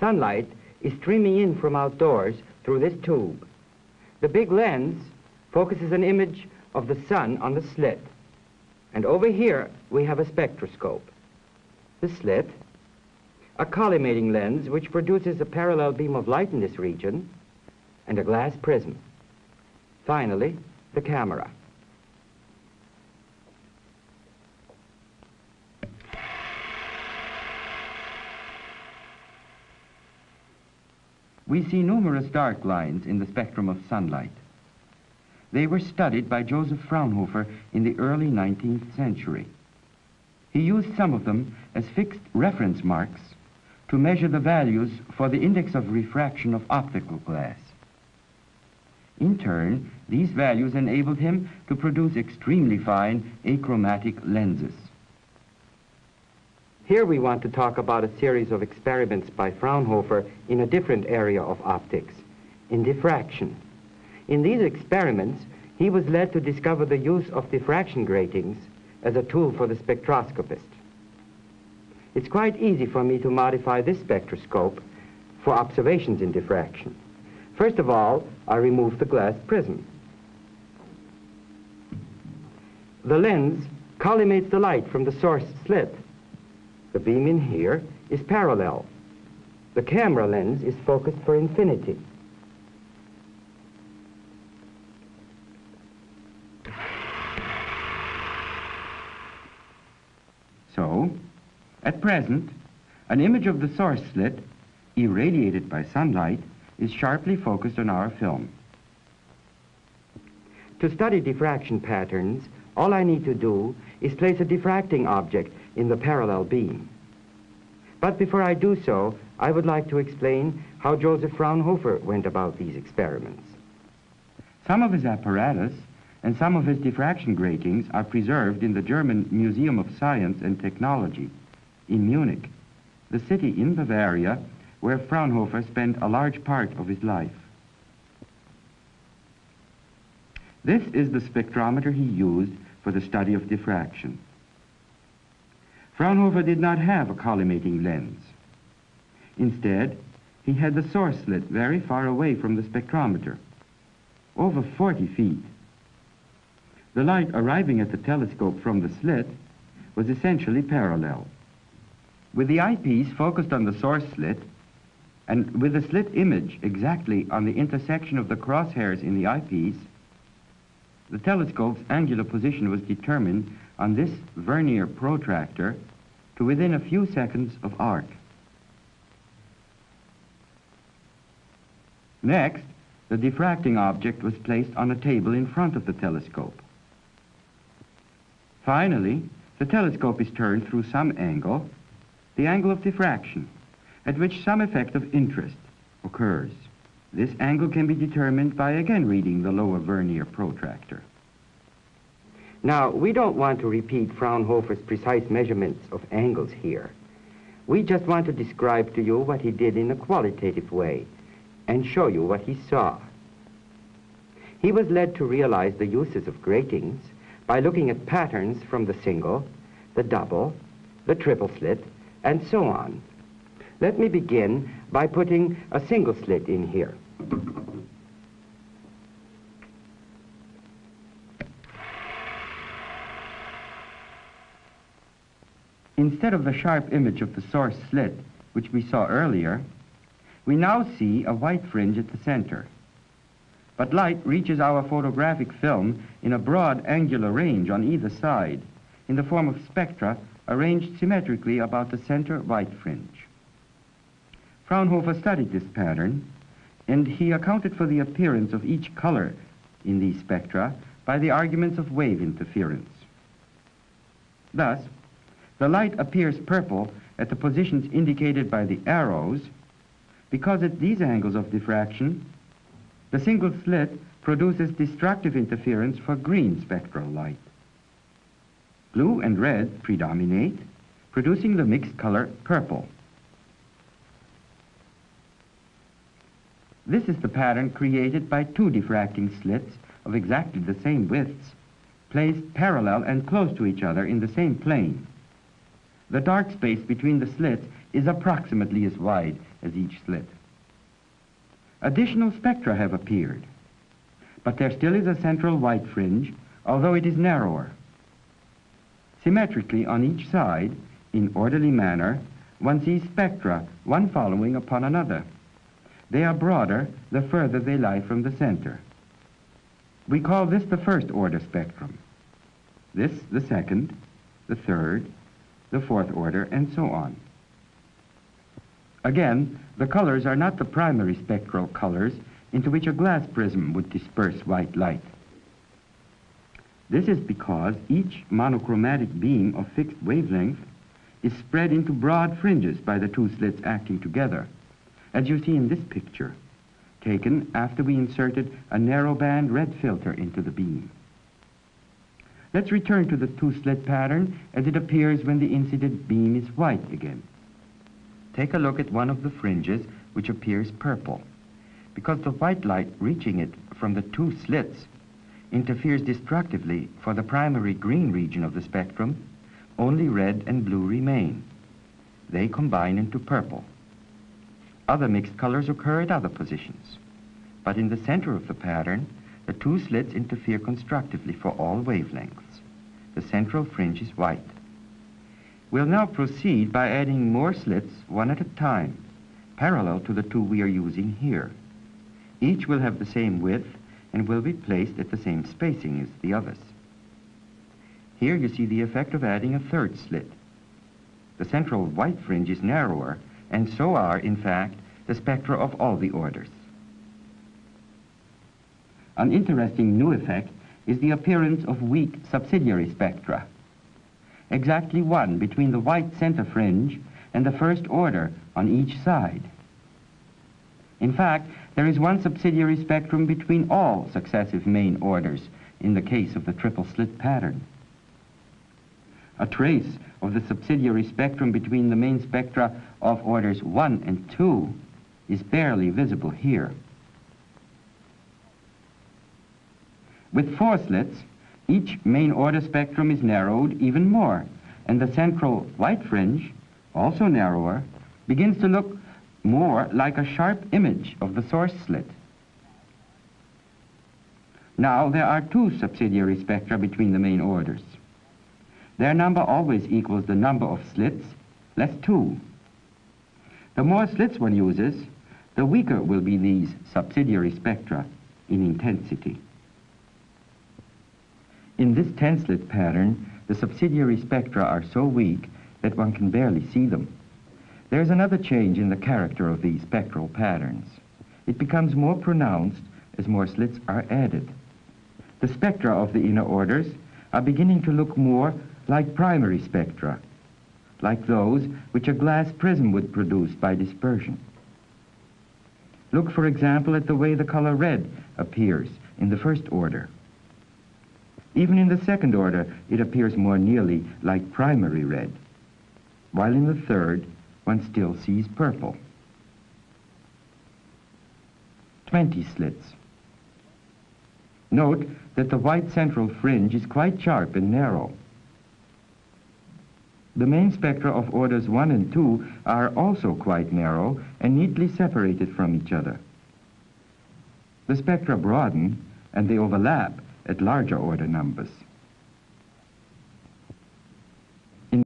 sunlight is streaming in from outdoors through this tube. The big lens focuses an image of the sun on the slit. And over here, we have a spectroscope. The slit, a collimating lens which produces a parallel beam of light in this region, and a glass prism. Finally, the camera. We see numerous dark lines in the spectrum of sunlight. They were studied by Joseph Fraunhofer in the early 19th century. He used some of them as fixed reference marks to measure the values for the index of refraction of optical glass. In turn, these values enabled him to produce extremely fine achromatic lenses. Here we want to talk about a series of experiments by Fraunhofer in a different area of optics, in diffraction. In these experiments, he was led to discover the use of diffraction gratings as a tool for the spectroscopist. It's quite easy for me to modify this spectroscope for observations in diffraction. First of all, I remove the glass prism. The lens collimates the light from the source slit. The beam in here is parallel. The camera lens is focused for infinity. So, at present, an image of the source slit, irradiated by sunlight, is sharply focused on our film. To study diffraction patterns, all I need to do is place a diffracting object in the parallel beam. But before I do so, I would like to explain how Joseph Fraunhofer went about these experiments. Some of his apparatus and some of his diffraction gratings are preserved in the German Museum of Science and Technology in Munich, the city in Bavaria where Fraunhofer spent a large part of his life. This is the spectrometer he used for the study of diffraction. Fraunhofer did not have a collimating lens. Instead, he had the source slit very far away from the spectrometer, over 40 feet. The light arriving at the telescope from the slit was essentially parallel. With the eyepiece focused on the source slit, and with the slit image exactly on the intersection of the crosshairs in the eyepiece, the telescope's angular position was determined on this vernier protractor to within a few seconds of arc. Next, the diffracting object was placed on a table in front of the telescope. Finally, the telescope is turned through some angle, the angle of diffraction, at which some effect of interest occurs. This angle can be determined by again reading the lower vernier protractor. Now, we don't want to repeat Fraunhofer's precise measurements of angles here. We just want to describe to you what he did in a qualitative way and show you what he saw. He was led to realize the uses of gratings by looking at patterns from the single, the double, the triple slit, and so on. Let me begin by putting a single slit in here. Instead of the sharp image of the source slit, which we saw earlier, we now see a white fringe at the center. But light reaches our photographic film in a broad angular range on either side, in the form of spectra arranged symmetrically about the center white fringe. Fraunhofer studied this pattern, and he accounted for the appearance of each color in these spectra by the arguments of wave interference. Thus, the light appears purple at the positions indicated by the arrows because at these angles of diffraction, the single slit produces destructive interference for green spectral light. Blue and red predominate, producing the mixed color purple. This is the pattern created by two diffracting slits of exactly the same widths, placed parallel and close to each other in the same plane. The dark space between the slits is approximately as wide as each slit. Additional spectra have appeared, but there still is a central white fringe, although it is narrower. Symmetrically on each side, in orderly manner, one sees spectra, one following upon another. They are broader the further they lie from the center. We call this the first order spectrum, this the second, the third, the fourth order, and so on. Again, the colors are not the primary spectral colors into which a glass prism would disperse white light. This is because each monochromatic beam of fixed wavelength is spread into broad fringes by the two slits acting together, as you see in this picture, taken after we inserted a narrow-band red filter into the beam. Let's return to the two-slit pattern as it appears when the incident beam is white again. Take a look at one of the fringes, which appears purple, because the white light reaching it from the two slits interferes destructively for the primary green region of the spectrum. Only red and blue remain. They combine into purple. Other mixed colors occur at other positions, but in the center of the pattern, the two slits interfere constructively for all wavelengths. The central fringe is white. We'll now proceed by adding more slits one at a time, parallel to the two we are using here. Each will have the same width and will be placed at the same spacing as the others. Here you see the effect of adding a third slit. The central white fringe is narrower, and so are, in fact, the spectra of all the orders. An interesting new effect is the appearance of weak subsidiary spectra. Exactly one between the white center fringe and the first order on each side. In fact, there is one subsidiary spectrum between all successive main orders in the case of the triple slit pattern. A trace of the subsidiary spectrum between the main spectra of orders 1 and 2 is barely visible here. With 4 slits, each main order spectrum is narrowed even more, and the central white fringe, also narrower, begins to look more like a sharp image of the source slit. Now there are 2 subsidiary spectra between the main orders. Their number always equals the number of slits, less 2. The more slits one uses, the weaker will be these subsidiary spectra in intensity. In this 10-slit pattern, the subsidiary spectra are so weak that one can barely see them. There is another change in the character of these spectral patterns. It becomes more pronounced as more slits are added. The spectra of the inner orders are beginning to look more like primary spectra, like those which a glass prism would produce by dispersion. Look, for example, at the way the color red appears in the first order. Even in the second order, it appears more nearly like primary red, while in the third, one still sees purple. 20 slits. Note that the white central fringe is quite sharp and narrow. The main spectra of orders 1 and 2 are also quite narrow and neatly separated from each other. The spectra broaden and they overlap at larger order numbers.